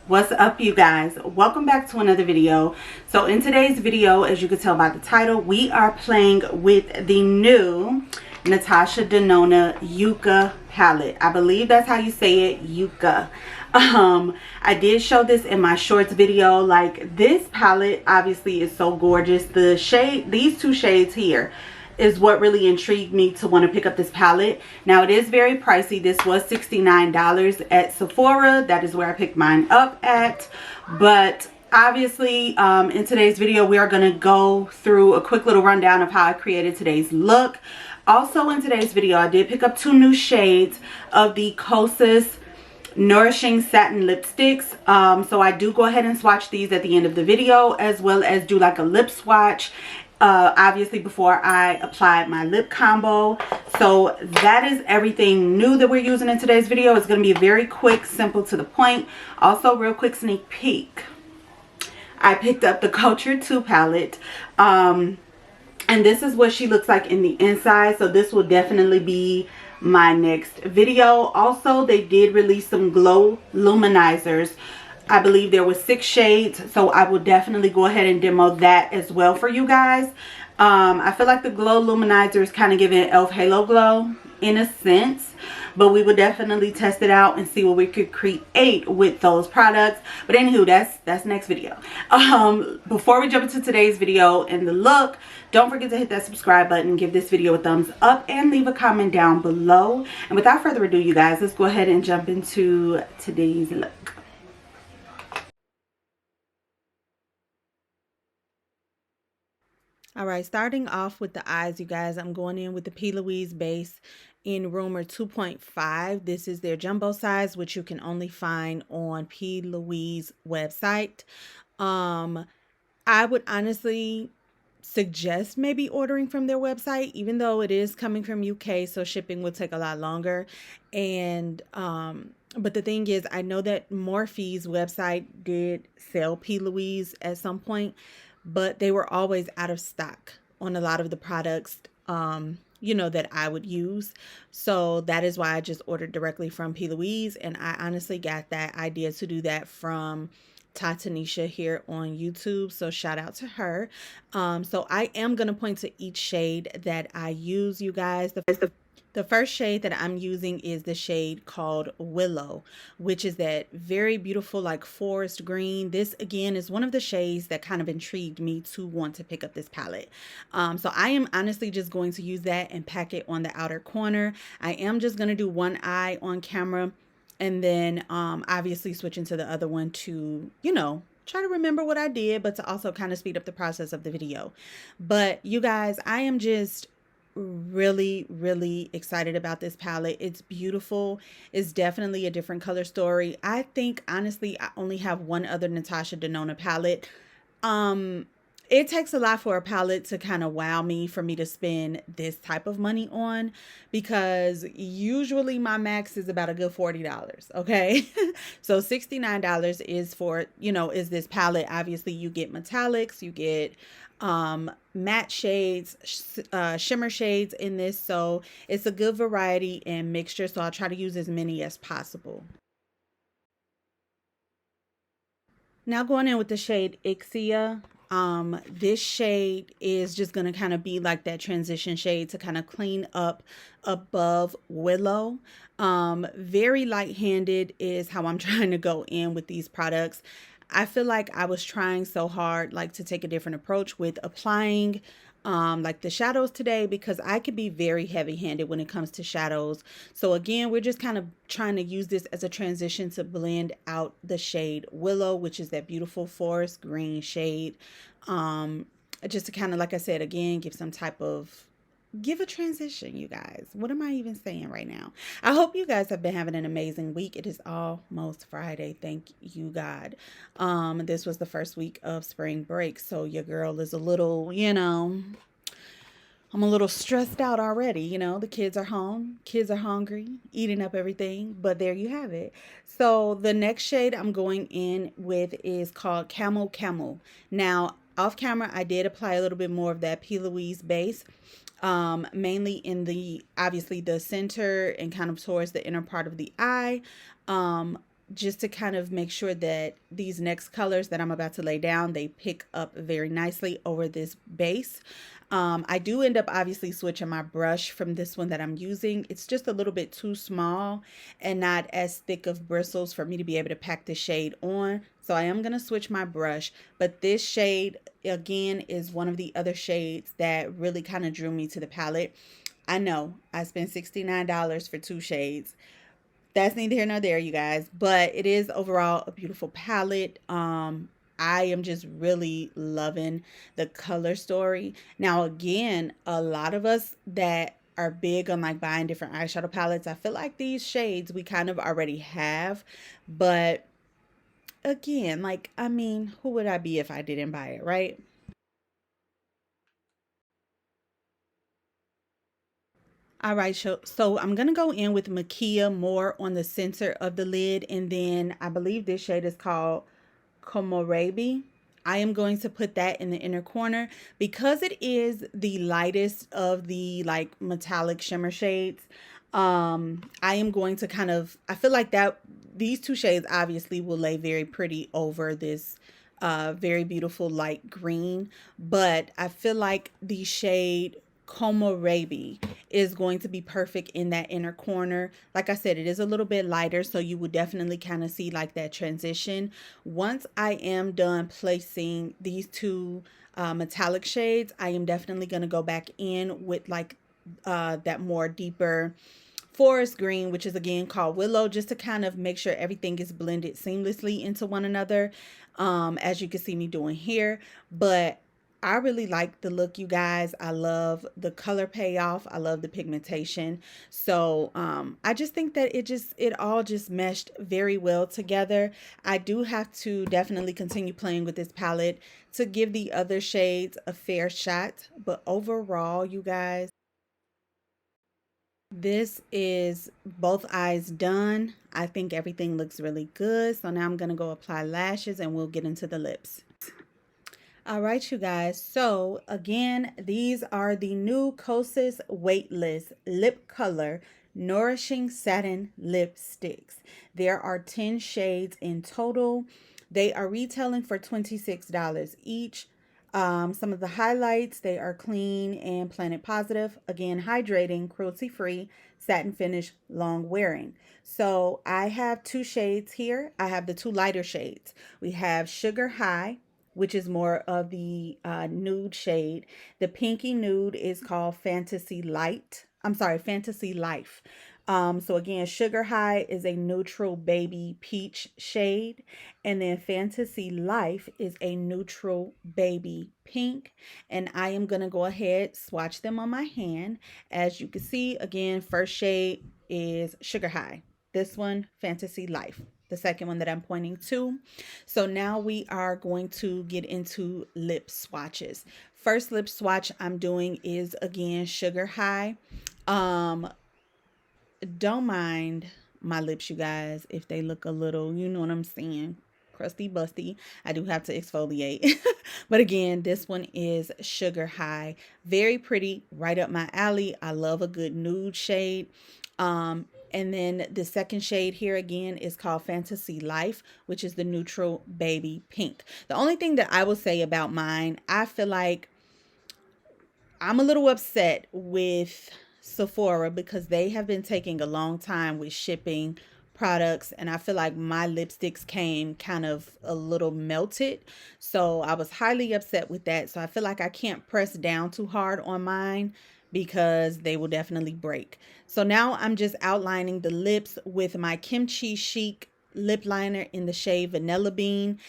What's up, you guys? Welcome back to another video. So in today's video, as you can tell by the title, we are playing with the new Natasha Denona Yucca palette. I believe that's how you say it, Yucca. I did show this in my shorts video. Like, this palette obviously is so gorgeous. The shade, these two shades here, is what really intrigued me to want to pick up this palette. Now, it is very pricey. This was $69 at Sephora. That is where I picked mine up at. But obviously, in today's video, we are going to go through a quick little rundown of how I created today's look. Also, in today's video, I did pick up two new shades of the Kosas Nourishing Satin lipsticks. So I do go ahead and swatch these at the end of the video, as well as do like a lip swatch. Obviously before I apply my lip combo. So that is everything new that we're using in today's video. It's going to be very quick, simple, to the point. Also, real quick sneak peek, I picked up the Culture 2 palette, and this is what she looks like in the inside. So this will definitely be my next video. Also, they did release some glow luminizers. I believe there were 6 shades, so I will definitely go ahead and demo that as well for you guys. I feel like the glow luminizer is kind of giving e.l.f. halo glow in a sense, but we will definitely test it out and see what we could create with those products. But anywho, that's next video. Before we jump into today's video and the look, don't forget to hit that subscribe button, give this video a thumbs up, and leave a comment down below. And without further ado, you guys, let's go ahead and jump into today's look. All right, starting off with the eyes, you guys, I'm going in with the P. Louise base in Rumor 2.5. This is their jumbo size, which you can only find on P. Louise website. I would honestly suggest maybe ordering from their website, even though it is coming from UK, so shipping will take a lot longer. And but the thing is, I know that Morphe's website did sell P. Louise at some point, but they were always out of stock on a lot of the products, you know, that I would use. So that is why I just ordered directly from P. Louise. And I honestly got that idea to do that from Tanisha here on YouTube. So shout out to her. So I am going to point to each shade that I use, you guys. The first shade that I'm using is the shade called Willow, which is that very beautiful like forest green. This again is one of the shades that kind of intrigued me to want to pick up this palette. So I am honestly just going to use that and pack it on the outer corner. I am just going to do one eye on camera, and then obviously switch into the other one to, you know, try to remember what I did, but to also kind of speed up the process of the video. But you guys, I am just really excited about this palette. It's beautiful. It's definitely a different color story. I think honestly I only have one other Natasha Denona palette. It takes a lot for a palette to kind of wow me, for me to spend this type of money on, because usually my max is about a good $40. Okay. So $69 is for, you know, is this palette. Obviously you get metallics, you get matte shades, shimmer shades in this, so it's a good variety and mixture, so I'll try to use as many as possible. Now going in with the shade Ixia. This shade is just going to kind of be like that transition shade to kind of clean up above Willow. Very light-handed is how I'm trying to go in with these products. I feel like I was trying so hard like to take a different approach with applying like the shadows today, because I could be very heavy-handed when it comes to shadows. So again, we're just kind of trying to use this as a transition to blend out the shade Willow, which is that beautiful forest green shade. Just to kind of, like I said, again, give some type of give a transition, you guys. What am I even saying right now? I hope you guys have been having an amazing week. It is almost Friday. Thank you, God. This was the first week of spring break, so your girl is a little, you know, I'm a little stressed out already. You know, the kids are home, kids are hungry, eating up everything, but there you have it. So the next shade I'm going in with is called Camel Camel. Now, Off camera, I did apply a little bit more of that P. Louise base, mainly in the, obviously the center and kind of towards the inner part of the eye, just to kind of make sure that these next colors that I'm about to lay down, they pick up very nicely over this base. I do end up obviously switching my brush from this one that I'm using. It's just a little bit too small and not as thick of bristles for me to be able to pack the shade on. So I am going to switch my brush, but this shade again is one of the other shades that really kind of drew me to the palette. I know I spent $69 for two shades. That's neither here nor there, you guys, but it is overall a beautiful palette. I am just really loving the color story. Now, again, a lot of us that are big on like buying different eyeshadow palettes, I feel like these shades we kind of already have, but again, like, I mean, who would I be if I didn't buy it, right? All right, so I'm going to go in with Makia more on the center of the lid, and then I believe this shade is called Komorebi. I am going to put that in the inner corner because it is the lightest of the like metallic shimmer shades. I am going to kind of, I feel like that these two shades obviously will lay very pretty over this very beautiful light green, but I feel like the shade Komorebi is going to be perfect in that inner corner. Like I said, it is a little bit lighter, so you would definitely kind of see like that transition. Once I am done placing these two metallic shades, I am definitely going to go back in with like that more deeper forest green, which is again called Willow, just to kind of make sure everything is blended seamlessly into one another, as you can see me doing here. But I really like the look, you guys. I love the color payoff. I love the pigmentation. So I just think that it all just meshed very well together. I do have to definitely continue playing with this palette to give the other shades a fair shot. But overall, you guys, this is both eyes done. I think everything looks really good. So now I'm going to go apply lashes and we'll get into the lips. All right, you guys. So again, these are the new Kosas Weightless Lip Color Nourishing Satin Lipsticks. There are 10 shades in total. They are retailing for $26 each. Some of the highlights, they are clean and planet positive. Again, hydrating, cruelty free, satin finish, long wearing. So I have two shades here. I have the two lighter shades. We have Sugar High, which is more of the nude shade. The pinky nude is called Fantasy Light. I'm sorry, Fantasy Life. So again, Sugar High is a neutral baby peach shade, and then Fantasy Life is a neutral baby pink. And I am gonna go ahead, swatch them on my hand. As you can see, again, first shade is Sugar High. This one, Fantasy Life, the second one that I'm pointing to. So now we are going to get into lip swatches. First lip swatch I'm doing is again Sugar High. Don't mind my lips, you guys, if they look a little, you know what I'm saying, crusty busty. I do have to exfoliate. But again, this one is Sugar High. Very pretty, right up my alley. I love a good nude shade. And then the second shade here again is called Fantasy Life, which is the neutral baby pink. The only thing that I will say about mine, I feel like I'm a little upset with Sephora because they have been taking a long time with shipping products, and I feel like my lipsticks came kind of a little melted. So I was highly upset with that. So I feel like I can't press down too hard on mine because they will definitely break. So now I'm just outlining the lips with my KimChi Chic lip liner in the shade Vanilla Bean.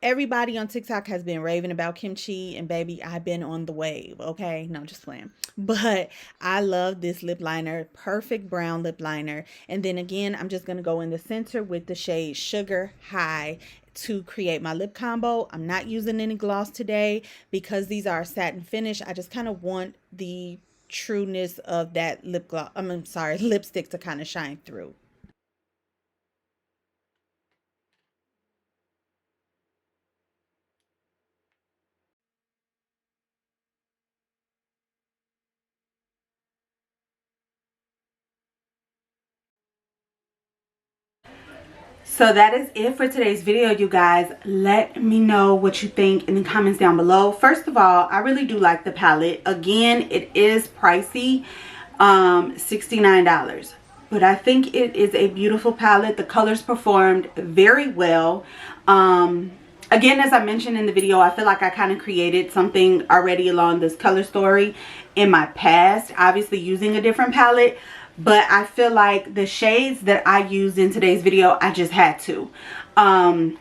Everybody on TikTok has been raving about KimChi, and baby, I've been on the wave. Okay, no, just playing. But I love this lip liner, perfect brown lip liner. And then again, I'm just going to go in the center with the shade Sugar High to create my lip combo. I'm not using any gloss today because these are satin finish. I just kind of want the trueness of that lip gloss, I'm sorry, lipstick to kind of shine through. So that is it for today's video, you guys. Let me know what you think in the comments down below. First of all, I really do like the palette. Again, it is pricey, $69. But I think it is a beautiful palette. The colors performed very well. Again, as I mentioned in the video, I feel like I kind of created something already along this color story in my past, obviously using a different palette. But I feel like the shades that I used in today's video, I just had to. Now,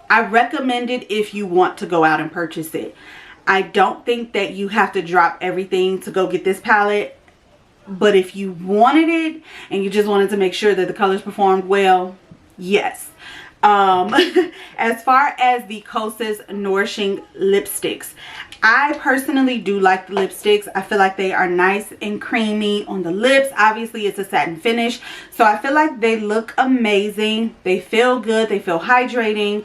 I recommend it if you want to go out and purchase it. I don't think that you have to drop everything to go get this palette. But if you wanted it and you just wanted to make sure that the colors performed well, yes. As far as the Kosas Nourishing lipsticks, I personally do like the lipsticks. I feel like they are nice and creamy on the lips. Obviously, it's a satin finish, so I feel like they look amazing. They feel good. They feel hydrating.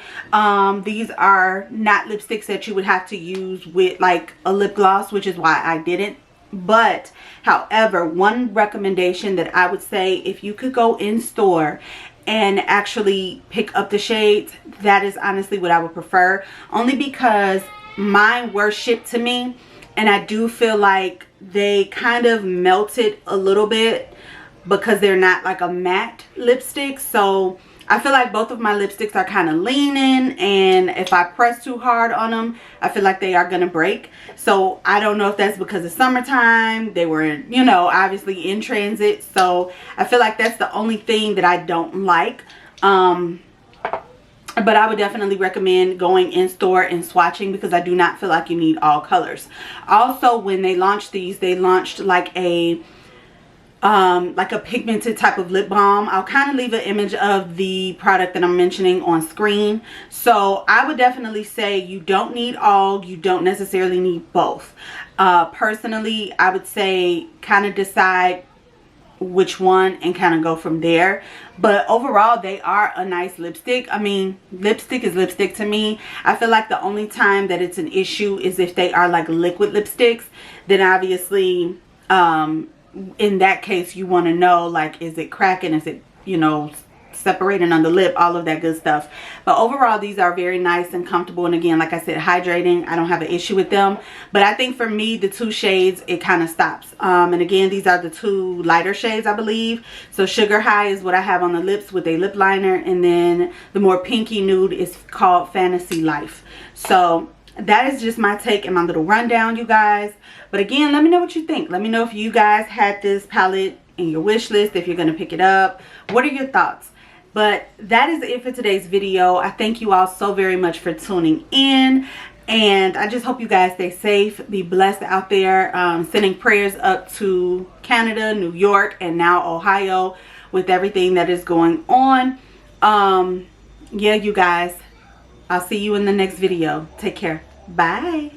These are not lipsticks that you would have to use with like a lip gloss, which is why I didn't. But however, one recommendation that I would say, if you could go in store and actually pick up the shades, that is honestly what I would prefer, only because mine were shipped to me and I do feel like they kind of melted a little bit because they're not like a matte lipstick. So I feel like both of my lipsticks are kind of leaning, and if I press too hard on them, I feel like they are gonna break. So I don't know if that's because it's summertime. They were, you know, obviously in transit. So I feel like that's the only thing that I don't like. But I would definitely recommend going in store and swatching, because I do not feel like you need all colors. Also, when they launched these, they launched like a pigmented type of lip balm. I'll kind of leave an image of the product that I'm mentioning on screen. So I would definitely say you don't need all, you don't necessarily need both. Personally, I would say kind of decide which one and kind of go from there. But overall, they are a nice lipstick. I mean, lipstick is lipstick to me. I feel like the only time that it's an issue is if they are like liquid lipsticks. Then obviously in that case, you want to know, like, is it cracking, is it, you know, separating on the lip, all of that good stuff. But overall, these are very nice and comfortable, and again, like I said, hydrating. I don't have an issue with them. But I think for me, the two shades, it kind of stops. And again, these are the two lighter shades, I believe. So Sugar High is what I have on the lips with a lip liner, and then the more pinky nude is called Fantasy Life. So that is just my take and my little rundown, you guys. But again, let me know what you think. Let me know if you guys had this palette in your wish list, if you're going to pick it up. What are your thoughts? But that is it for today's video. I thank you all so very much for tuning in. And I just hope you guys stay safe, be blessed out there. Sending prayers up to Canada, New York, and now Ohio with everything that is going on. Yeah, you guys. I'll see you in the next video. Take care. Bye.